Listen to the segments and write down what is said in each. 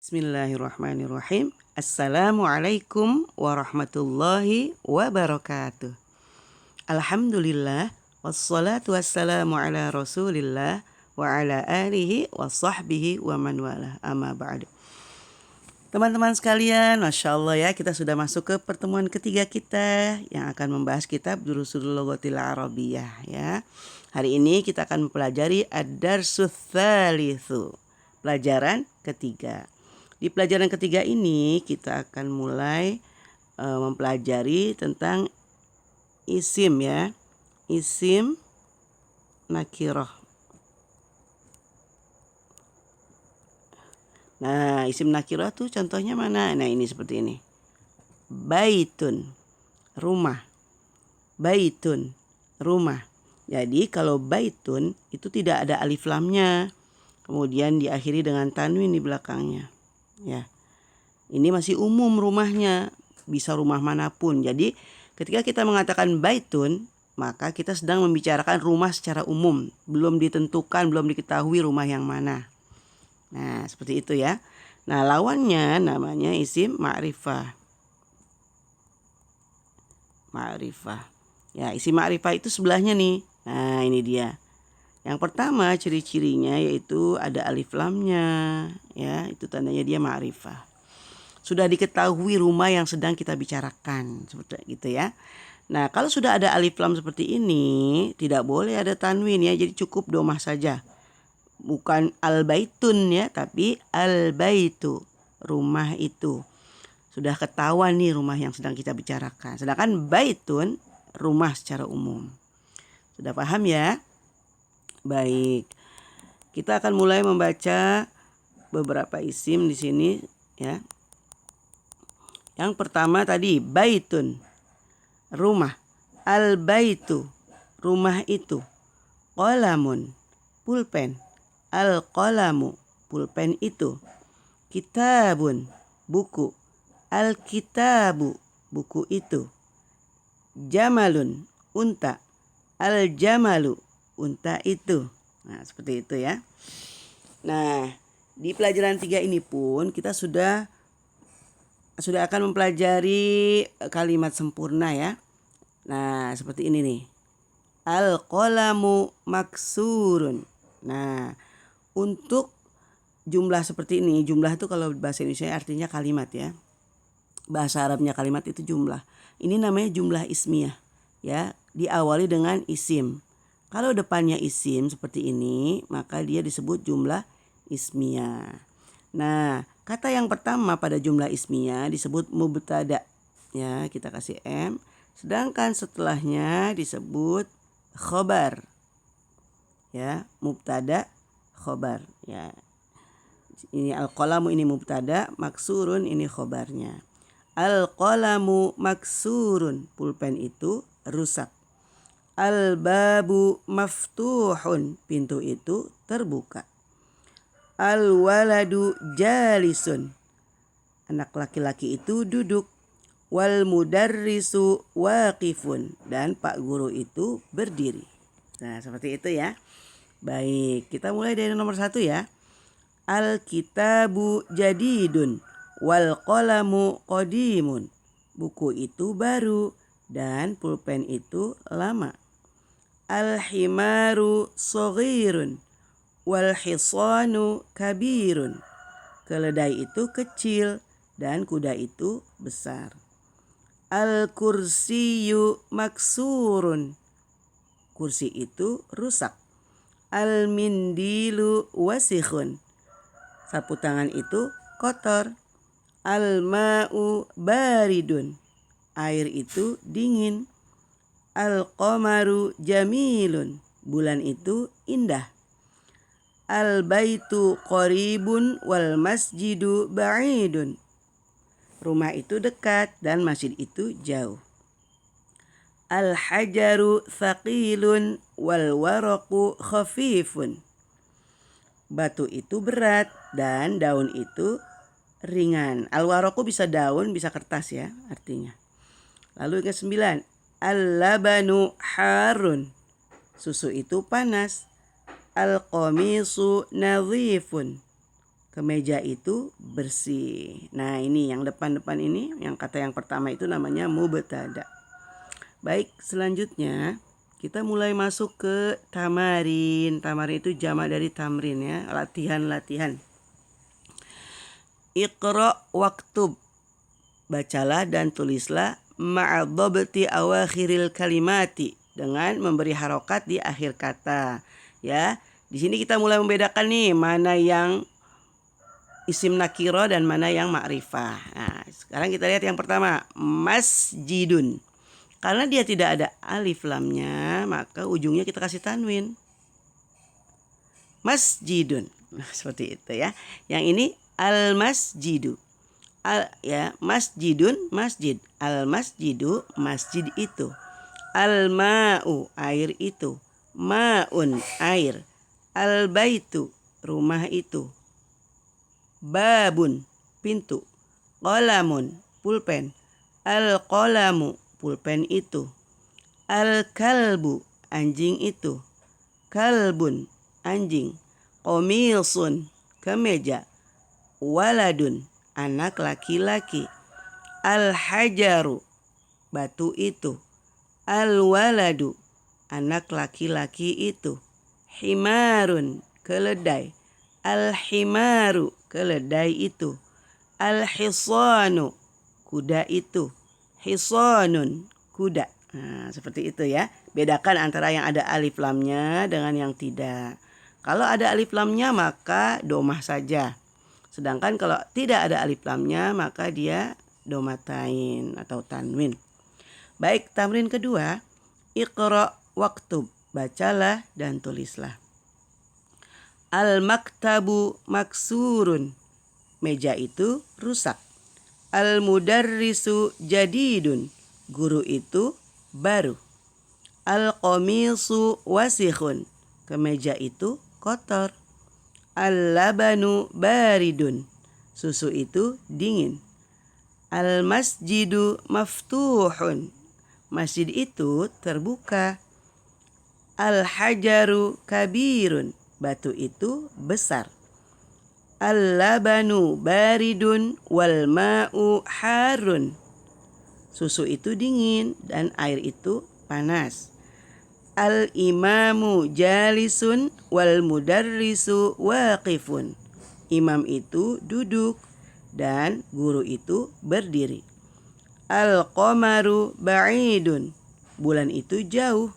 Bismillahirrahmanirrahim. Assalamualaikum warahmatullahi wabarakatuh. Alhamdulillah wassalatu wassalamu ala Rasulillah wa ala alihi wa sahbihi wa man wala. Amma ba'du. Teman-teman sekalian, Masya Allah ya, kita sudah masuk ke pertemuan ketiga kita yang akan membahas kitab Durusul Lughatil Arabiyyah ya. Hari ini kita akan mempelajari Ad-Darsus Tsalitsu, pelajaran ketiga. Di pelajaran ketiga ini kita akan mulai mempelajari tentang isim ya. Isim nakirah. Nah, isim nakirah tuh contohnya mana? Nah, ini seperti ini. Baitun, rumah. Baitun, rumah. Jadi kalau baitun itu tidak ada alif lamnya. Kemudian diakhiri dengan tanwin di belakangnya. Ya, ini masih umum rumahnya, bisa rumah manapun. Jadi ketika kita mengatakan baitun, maka kita sedang membicarakan rumah secara umum, belum ditentukan, belum diketahui rumah yang mana. Nah, seperti itu ya. Nah, lawannya namanya isim ma'rifah. Ma'rifah. Ya, isim ma'rifah itu sebelahnya nih. Nah, ini dia. Yang pertama ciri-cirinya yaitu ada alif lamnya, ya, itu tandanya dia ma'rifah. Sudah diketahui rumah yang sedang kita bicarakan, seperti itu ya. Nah, kalau sudah ada alif lam seperti ini, tidak boleh ada tanwin ya, jadi cukup domah saja. Bukan al-baitun ya, tapi al-baitu, rumah itu. Sudah ketahuan nih rumah yang sedang kita bicarakan. Sedangkan baitun, rumah secara umum. Sudah paham ya? Baik, kita akan mulai membaca beberapa isim di sini ya. Yang pertama tadi baitun, rumah. Al-baitu, rumah itu. Qalamun, pulpen. Al-qalamu, pulpen itu. Kitabun, buku. Al-kitabu, buku itu. Jamalun, unta. Al-jamalu, unta itu. Nah, seperti itu ya. Nah, di pelajaran 3 ini pun kita sudah akan mempelajari kalimat sempurna ya. Nah, seperti ini nih. Al-qalamu maksurun. Nah, untuk jumlah seperti ini, jumlah itu kalau bahasa Indonesia artinya kalimat ya. Bahasa Arabnya kalimat itu jumlah. Ini namanya jumlah ismiyah ya, diawali dengan isim. Kalau depannya isim seperti ini, maka dia disebut jumlah ismiyah. Nah, kata yang pertama pada jumlah ismiyah disebut mubtada. Ya, kita kasih M. Sedangkan setelahnya disebut khobar. Ya, mubtada, khobar. Ya. Ini al-qalamu ini mubtada, maksurun ini khobarnya. Al-qalamu maksurun, pulpen itu rusak. Al-babu maftuhun, pintu itu terbuka. Al-waladu jalisun, anak laki-laki itu duduk. Wal mudarrisu waqifun, dan pak guru itu berdiri. Nah, seperti itu ya. Baik, kita mulai dari nomor 1 ya. Al-kitabu jadidun wal qalamu qadimun, buku itu baru dan pulpen itu lama. Al-himaru shaghirun wal hisanu kabirun, keledai itu kecil dan kuda itu besar. Al-kursiyu maksurun, kursi itu rusak. Al-mindilu wasikhun, sapu tangan itu kotor. Al-ma'u baridun, air itu dingin. Al-qamaru jamilun, bulan itu indah. Al-baitu qaribun wal masjidu ba'idun, rumah itu dekat dan masjid itu jauh. Al-hajaru thaqilun wal waraqu khafifun, batu itu berat dan daun itu ringan. Al-waraqu bisa daun, bisa kertas ya artinya. Lalu yang ke-9, al-labanu harun, susu itu panas. Al-qamisu nadhifun, Kemeja itu bersih. Nah ini yang depan-depan ini, yang kata yang pertama itu namanya mubtada. Baik, selanjutnya kita mulai masuk ke tamarin. Tamarin itu jamak dari tamrin ya, latihan-latihan. Iqra waktub, bacalah dan tulislah ma'adhabti awakhiril kalimati, dengan memberi harokat di akhir kata. Ya, di sini kita mulai membedakan nih mana yang isim nakiro dan mana yang ma'rifah. Nah, sekarang kita lihat yang pertama, masjidun. Karena dia tidak ada alif lamnya, maka ujungnya kita kasih tanwin. Masjidun. Nah, seperti itu ya. Yang ini al-masjidu. Masjidun, masjid. Al-masjidu, masjid itu. Al-ma'u, air itu. Ma'un, air. Al-baitu, rumah itu. Babun, pintu. Qalamun, pulpen. Al-qalamu, pulpen itu. Al-kalbu, anjing itu. Kalbun, anjing. Qamisun, kemeja. Waladun, anak laki-laki. Al-hajaru, batu itu. Al-waladu, anak laki-laki itu. Himarun, keledai. Al-himaru, keledai itu. Al-hisanu, kuda itu. Hisanun, kuda. Nah, seperti itu ya. Bedakan antara yang ada alif lamnya dengan yang tidak. Kalau ada alif lamnya maka domah saja. Sedangkan kalau tidak ada alif lamnya maka dia domatain atau tanwin. Baik, tamrin kedua. Iqra waktub, bacalah dan tulislah. Al-maktabu maksurun, meja itu rusak. Al-mudarrisu jadidun, guru itu baru. Al-qamisu wasikhun, kemeja itu kotor. Al-labanu baridun, susu itu dingin. Al-masjidu maftuhun, masjid itu terbuka. Al-hajaru kabirun, batu itu besar. Al-labanu baridun wal ma'u harun, susu itu dingin dan air itu panas. Al-imamu jalisun wal mudarrisu waqifun, imam itu duduk dan guru itu berdiri. Al-qamaru ba'idun, bulan itu jauh.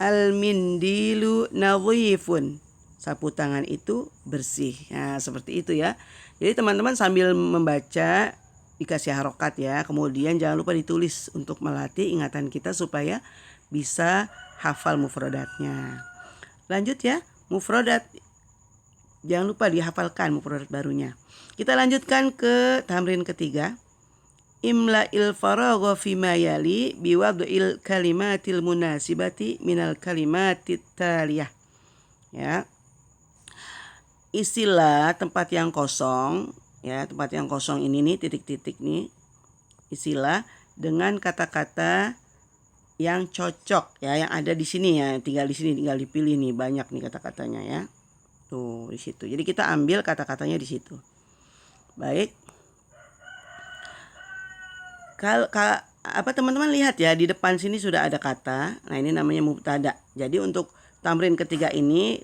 Al-mindilu nadhifun, sapu tangan itu bersih. Nah, seperti itu ya. Jadi teman-teman sambil membaca dikasih harokat ya. Kemudian jangan lupa ditulis untuk melatih ingatan kita supaya bisa hafal mufradatnya. Lanjut ya, mufradat. Jangan lupa dihafalkan mufradat barunya. Kita lanjutkan ke tamrin ketiga. Imla'il faragha fima yali biwad'il kalimatil munasibati minal kalimatit taliyah. Ya. Isilah tempat yang kosong, ya, tempat yang kosong ini nih, titik-titik nih. Isilah dengan kata-kata yang cocok ya, yang ada di sini ya. Tinggal di sini, tinggal dipilih nih, banyak nih kata-katanya ya. Tuh, di situ. Jadi kita ambil kata-katanya di situ. Baik. Kalau teman-teman lihat ya, di depan sini sudah ada kata. Nah, ini namanya mubtada. Jadi untuk tamrin ketiga ini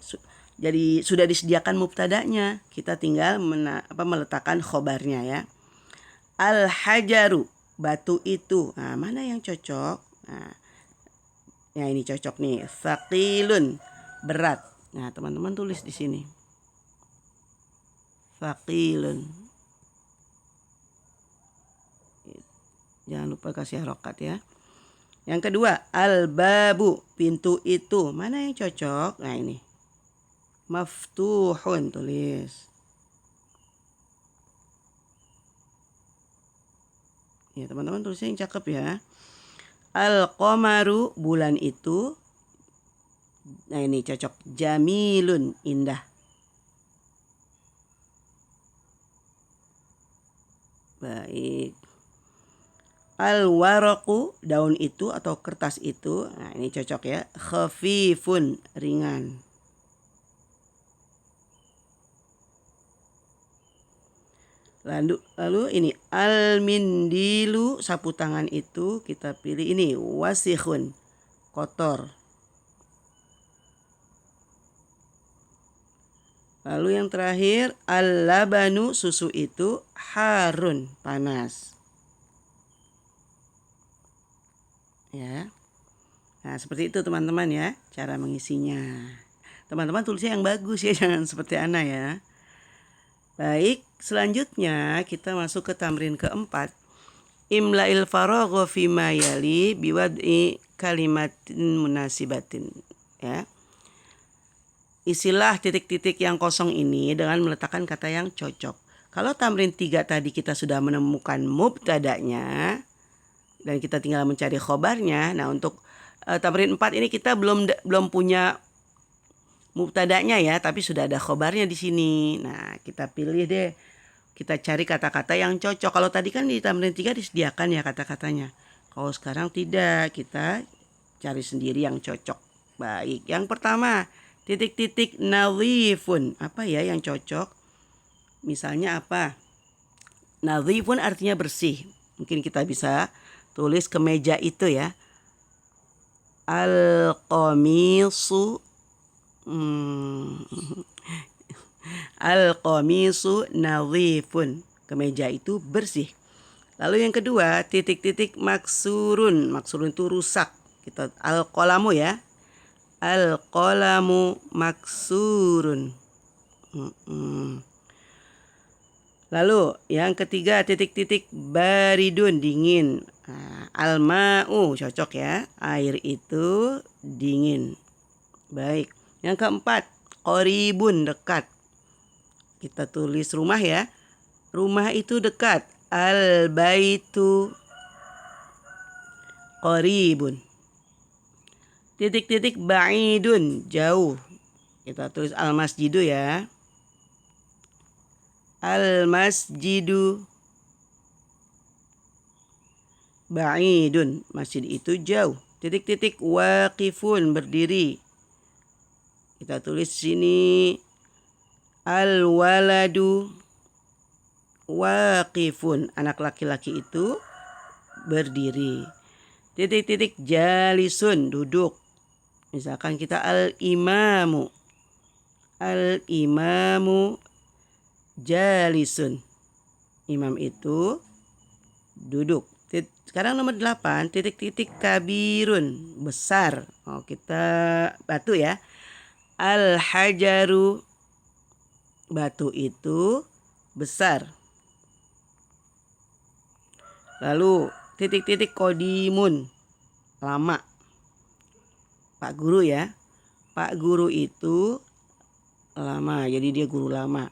jadi sudah disediakan mubtadanya. Kita tinggal meletakkan khobarnya ya. Al-hajaru, batu itu. Nah, mana yang cocok? Nah, ya ini cocok nih. Thaqilun, berat. Nah, teman-teman tulis di sini. Thaqilun. Jangan lupa kasih harokat ya. Yang kedua, al-babu, pintu itu. Mana yang cocok? Nah ini. Maftuhun, tulis. Ya teman-teman tulisnya yang cakep ya. Al-qamaru, bulan itu. Nah ini cocok. Jamilun, indah. Baik. Al-waraqu, daun itu atau kertas itu. Nah ini cocok ya. Khafifun, ringan. Lalu ini al-mindilu, sapu tangan itu kita pilih ini wasikhun, kotor. Lalu yang terakhir al-labanu, susu itu harun, panas. Ya. Nah, seperti itu teman-teman ya, cara mengisinya. Teman-teman tulisnya yang bagus ya, jangan seperti Ana ya. Baik, selanjutnya kita masuk ke tamrin keempat. Imla'il faragha fima yali biwad'i kalimatin munasibatin. Ya. Isilah titik-titik yang kosong ini dengan meletakkan kata yang cocok. Kalau tamrin 3 tadi kita sudah menemukan mubtada'nya dan kita tinggal mencari khobarnya. Nah, untuk tamrin 4 ini kita belum punya mubtada'nya ya, tapi sudah ada khobarnya di sini. Nah, kita pilih deh. Kita cari kata-kata yang cocok. Kalau tadi kan di tamrin 3 disediakan ya kata-katanya. Kalau sekarang tidak, kita cari sendiri yang cocok. Baik, yang pertama, titik-titik nadhifun. Apa ya yang cocok? Misalnya apa? Nadhifun artinya bersih. Mungkin kita bisa tulis kemeja itu ya. Al-qamisu al-qamisu nadhifun. Kemeja itu bersih. Lalu yang kedua, titik-titik maksurun. Maksurun itu rusak. Kita al-qalamu ya. Al-qalamu maksurun. Lalu yang ketiga, titik-titik baridun, dingin. Nah, al-ma'u cocok ya. Air itu dingin. Baik. Yang keempat, qoribun, dekat. Kita tulis rumah ya. Rumah itu dekat. Al-baitu qoribun. Titik-titik ba'idun, jauh. Kita tulis al-masjidu ya. Al-masjidu ba'idun. Masjid itu jauh. Titik-titik waqifun, berdiri. Kita tulis sini al-waladu waqifun. Anak laki-laki itu berdiri. Titik-titik jalisun, duduk. Misalkan kita al-imamu. Al-imamu jalisun. Imam itu duduk. Sekarang nomor 8, titik-titik kabirun, besar. Oh, kita batu ya. Al-hajaru, batu itu besar. Lalu titik-titik kodimun, lama. Pak guru ya. Pak guru itu lama, jadi dia guru lama.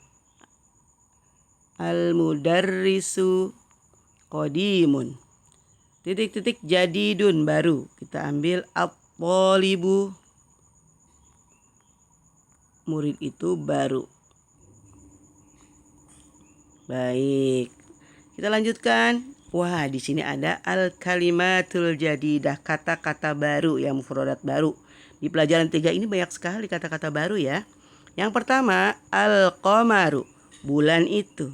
Al-mudarrisu qadimun. Titik-titik jadidun, baru. Kita ambil at-thalibu, murid itu baru. Baik. Kita lanjutkan. Wah, di sini ada al-kalimatul jadidah, kata-kata baru yang mufradat baru. Di pelajaran 3 ini banyak sekali kata-kata baru ya. Yang pertama, al-qamaru, bulan itu.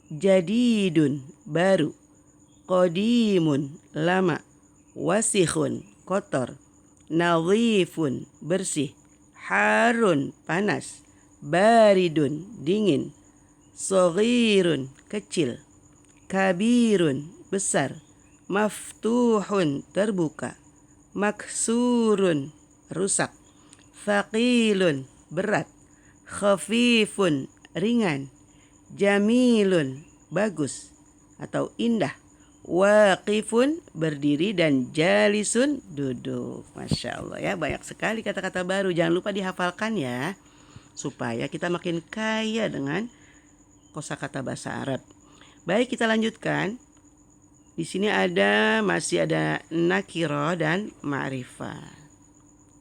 Jadidun, baru. Qadimun, lama. Wasikhun, kotor. Nadhifun, bersih. Harun, panas. Baridun, dingin. Shaghirun, kecil. Kabirun, besar. Maftuhun, terbuka. Maksurun, rusak. Thaqilun, berat. Khafifun, ringan. Jamilun, bagus atau indah. Waqifun, berdiri, dan jalisun, duduk. Masya Allah ya, banyak sekali kata-kata baru. Jangan lupa dihafalkan ya, supaya kita makin kaya dengan kosakata bahasa Arab. Baik, kita lanjutkan. Di sini masih ada nakiro dan ma'rifah.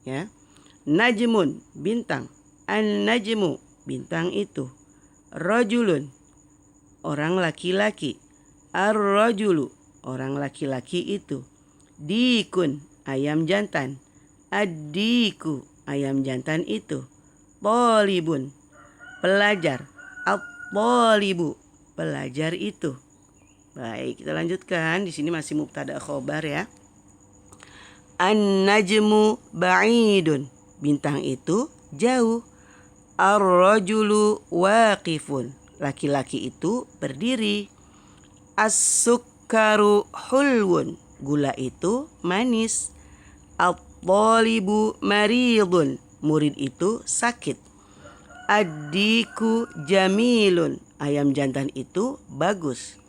Ya. Najmun, bintang. An-najmu, bintang itu. Rajulun, orang laki-laki. Ar-rajulu, orang laki-laki itu. Dikun, ayam jantan. Ad-diku, ayam jantan itu. Thalibun, pelajar. At-thalibu, pelajar itu. Baik, kita lanjutkan. Di sini masih mubtada khobar ya. An-najmu ba'idun. Bintang itu jauh. Ar-rajulu waqifun. Laki-laki itu berdiri. As-sukkaru hulwun. Gula itu manis. At-talibu maridun. Murid itu sakit. Ad-diku jamilun. Ayam jantan itu bagus.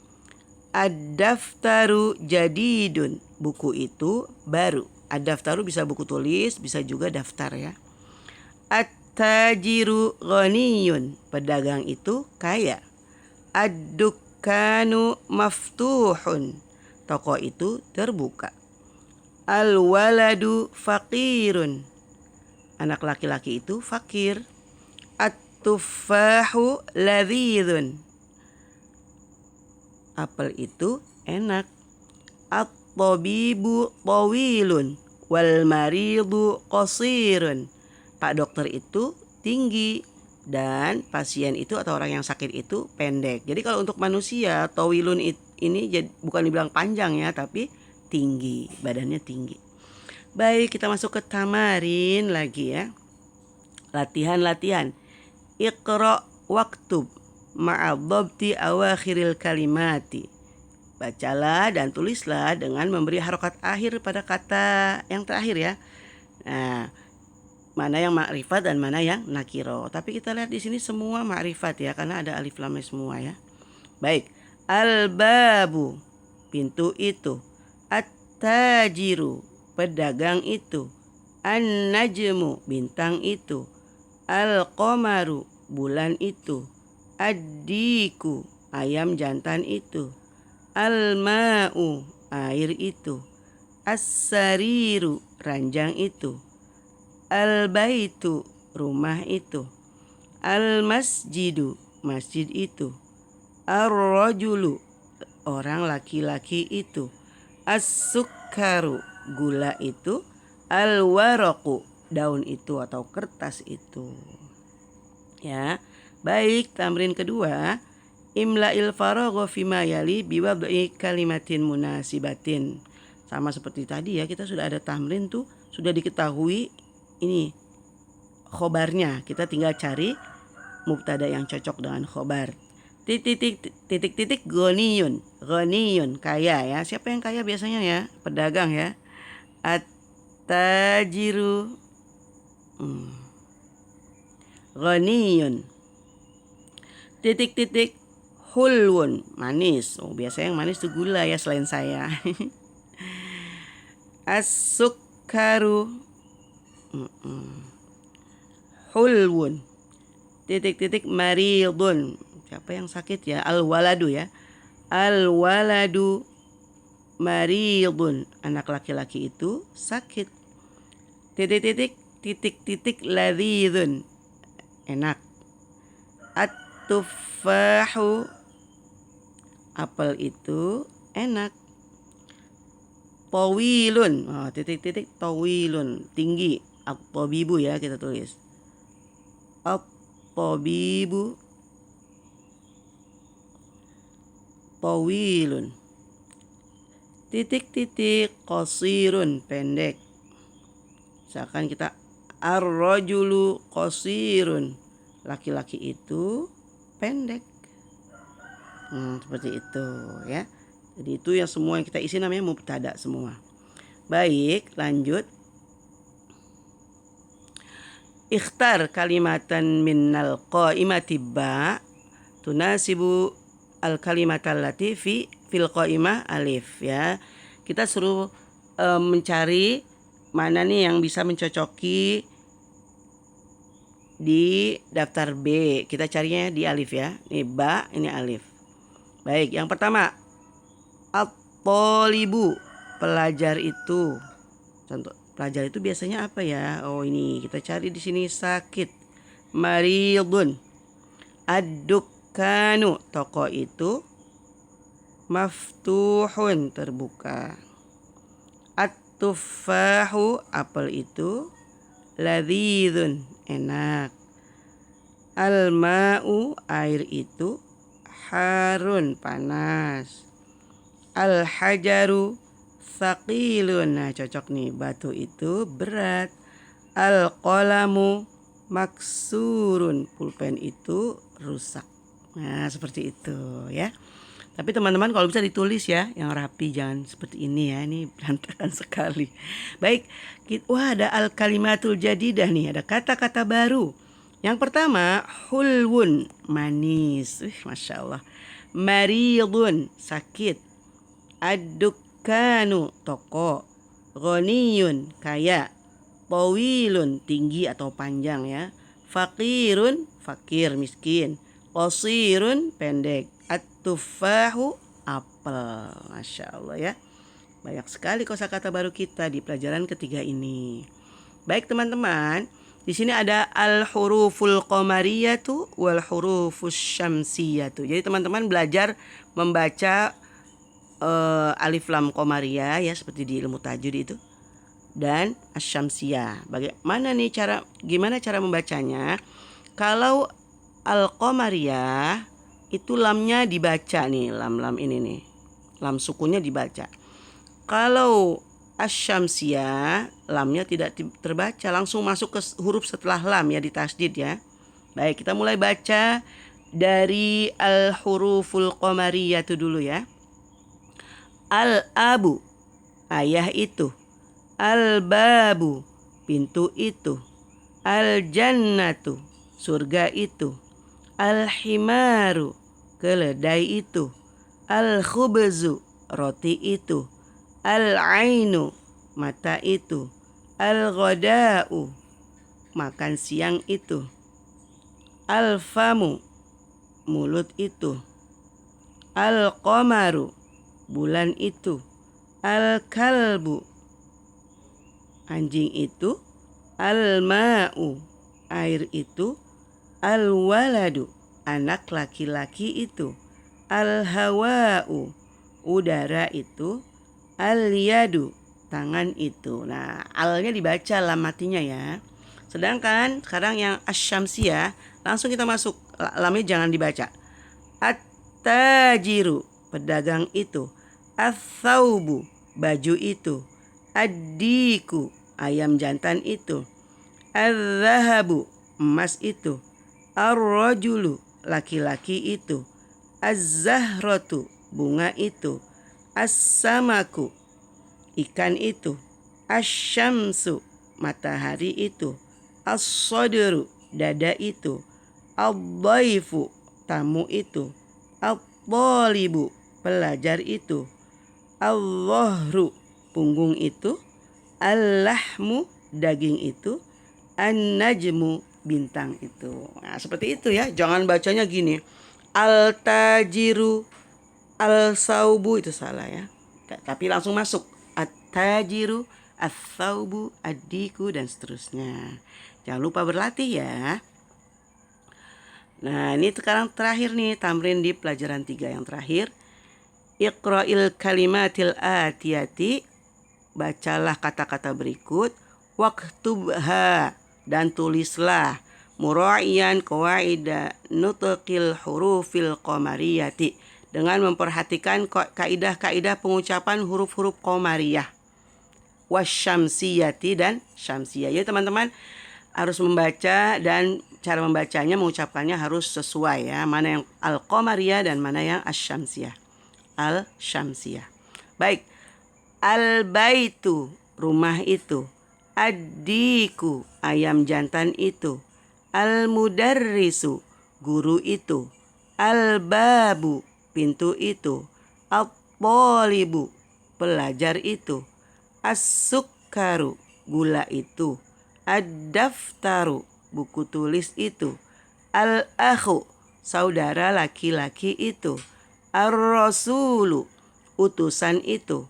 Ad-daftaru jadidun. Buku itu baru. Ad-daftaru bisa buku tulis, bisa juga daftar ya. At-tajiru ghaniyun. Pedagang itu kaya. Ad-dukkanu maftuhun. Toko itu terbuka. Al-waladu faqirun. Anak laki-laki itu fakir. At-tuffahu ladhidun. Apel itu enak. At-tabibu tawilun. Wal maridu qasirun. Pak dokter itu tinggi dan pasien itu atau orang yang sakit itu pendek. Jadi kalau untuk manusia tawilun ini bukan dibilang panjang ya, tapi tinggi, badannya tinggi. Baik, kita masuk ke tamarin lagi ya. Latihan-latihan. Iqra waktub ma'adhabti awakhiril kalimati. Bacalah dan tulislah dengan memberi harokat akhir pada kata yang terakhir ya. Nah, mana yang ma'rifat dan mana yang nakiro. Tapi kita lihat di sini semua ma'rifat ya, karena ada alif lam semua ya. Baik, al-babu, pintu itu. At-tajiru, pedagang itu. An-najmu, bintang itu. Al-qamaru, bulan itu. Ad-diku, ayam jantan itu. Al-ma'u, air itu. As-sariru, ranjang itu. Al-baitu, rumah itu. Al-masjidu, masjid itu. Ar-rajulu, orang laki-laki itu. As-sukkaru, gula itu. Al-waraqu, daun itu atau kertas itu. Ya, baik, tamrin kedua. Imla'il faragha fima yali biwad'i kalimatin munasibatin. Sama seperti tadi ya, kita sudah ada tamrin tuh, sudah diketahui ini khobarnya. Kita tinggal cari mubtada yang cocok dengan khobar. Titik ghaniyun. Ghaniyun, kaya ya. Siapa yang kaya biasanya ya? Pedagang ya. At-tajiru ghaniyun. Titik hulwun, manis. Oh, biasanya yang manis itu gula ya selain saya. As-sukkaru hulwun. Titik maridun. Siapa yang sakit ya? Al-waladu ya. Al-waladu maridun. Anak laki-laki itu sakit. Titik ladhidun. Enak. At-tuffahu, apel itu enak. Tawilun, tawilun, tinggi. At-tabibu ya kita tulis. At-tabibu tawilun. Qasirun, pendek. Misalkan kita ar-rajulu qasirun, laki-laki itu pendek. Seperti itu ya. Jadi itu yang semua yang kita isi namanya mubtada semua. Baik, lanjut. Ikhtar kalimatan minnal qaimati ba tunasibu al kalimatal lati fil qaimah alif ya. Kita suruh mencari mana nih yang bisa mencocoki di daftar B. Kita carinya di alif ya. Ini ba, ini alif. Baik, yang pertama at-talibu, pelajar itu. Contoh pelajar itu biasanya apa ya? Oh, ini kita cari di sini sakit. Maridun. Ad-dukkanu, toko itu. Maftuhun, terbuka. At-tuffahu, apel itu. Ladhidun, enak. Al-ma'u, air itu. harun, panas. Al-hajaru thaqilun. Nah, cocok nih, batu itu berat. Al-qalamu maksurun, pulpen itu rusak. Nah, seperti itu ya. Tapi teman-teman kalau bisa ditulis ya, yang rapi, jangan seperti ini ya. Ini berantakan sekali. Baik, wah ada al-kalimatul jadidah nih, ada kata-kata baru. Yang pertama, hulwun, manis. Masya Allah. Maridun, sakit. Ad-dukkanu, toko. Ghaniyun, kaya. Tawilun, tinggi atau panjang ya. Fakirun, fakir, miskin. Qasirun, pendek. At-tufahu, apel. Masya Allah ya. Banyak sekali kosakata baru kita di pelajaran ketiga ini. Baik teman-teman, di sini ada al-huruful qamariyatu wal hurufus syamsiyatu. Jadi teman-teman belajar membaca alif lam qamariyah ya, seperti di ilmu tajwid itu, dan asyamsiyah. Bagaimana nih gimana cara membacanya? Kalau al-qamariyah itu lamnya dibaca nih, lam ini nih. Lam sukunnya dibaca. Kalau asyamsiyah lamnya tidak terbaca, langsung masuk ke huruf setelah lam ya, di tasdid ya. Baik, kita mulai baca dari al-huruful qamariyah itu dulu ya. Al-abu, ayah itu. Al-babu, pintu itu. Al-jannatu, surga itu. Al-himaru, keledai itu. Al-khubzu, roti itu. Al-ainu, mata itu. Al-ghada'u, makan siang itu. Al-famu, mulut itu. Al-qamaru, bulan itu. Al-kalbu, anjing itu. Al-ma'u, air itu. Al-waladu, anak laki-laki itu. Al-hawa'u, udara itu. Al-yadu, tangan itu. Nah, alnya dibaca lam matinya ya. Sedangkan sekarang yang asyamsiyah, langsung kita masuk, lamnya jangan dibaca. At-tajiru, pedagang itu. Ats-tsaubu, baju itu. Ad-diku, ayam jantan itu. Az-zahabu, emas itu. Ar-rajulu, laki-laki itu. Az-zahratu, bunga itu. As-samaku, ikan itu. Asy-syamsu, matahari itu. As-sadru, dada itu. Ad-dhaifu, tamu itu. At-thalibu, pelajar itu. Al-dhahru, punggung itu. Al-lahmu, daging itu. An-najmu, bintang itu. Nah, seperti itu ya. Jangan bacanya gini. Al-tajiru, al-saubu, itu salah ya. Tapi langsung masuk. At-tajiru, as-saubu, ad-diku, dan seterusnya. Jangan lupa berlatih ya. Nah, ini sekarang terakhir nih, tamrin di pelajaran 3 yang terakhir. Iqra'il kalimatil atiyati, bacalah kata-kata berikut. Waktubha, dan tulislah. Mura'iyan qawaida nutqil hurufil qamariyati, dengan memperhatikan kaidah-kaidah pengucapan huruf-huruf qamariyah. Wasyamsiyati, dan syamsiyah. Ya teman-teman harus membaca, dan cara membacanya, mengucapkannya harus sesuai ya. Mana yang al-qamariyah dan mana yang asyamsiyah. Al-syamsiyah. Baik. Al-baitu, rumah itu. Ad-diku, ayam jantan itu. Al-mudarrisu, guru itu. Al-babu, pintu itu. At-thalibu, pelajar itu. As-sukkaru, gula itu. Ad-daftaru, buku tulis itu. Al-akhu, saudara laki-laki itu. Ar-rasulu, utusan itu.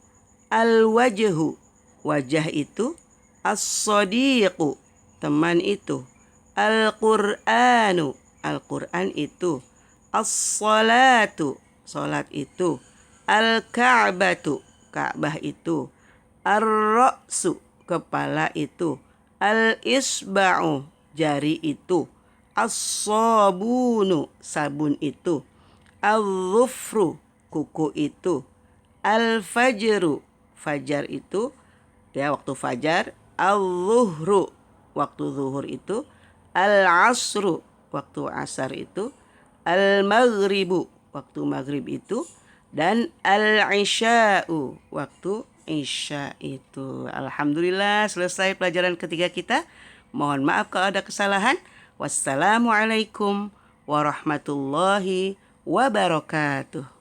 Al-wajhu, wajah itu. As-sadiqu, teman itu. Al-Qur'anu, Al-Qur'an itu. As-salatu, salat itu. Al-ka'batu, Ka'bah itu. Ar-ra'su, kepala itu. Al-isba'u, jari itu. As-sabunu, sabun itu. Al-dhufru, kuku itu. Al-fajru, fajar itu ya waktu fajar. Al-zuhru, waktu zuhur itu. Al-asru, waktu asar itu. Al-maghribu, waktu maghrib itu. Dan al-isya'u, waktu isya itu. Alhamdulillah selesai pelajaran ketiga kita. Mohon maaf kalau ada kesalahan. Wassalamualaikum warahmatullahi wabarakatuh.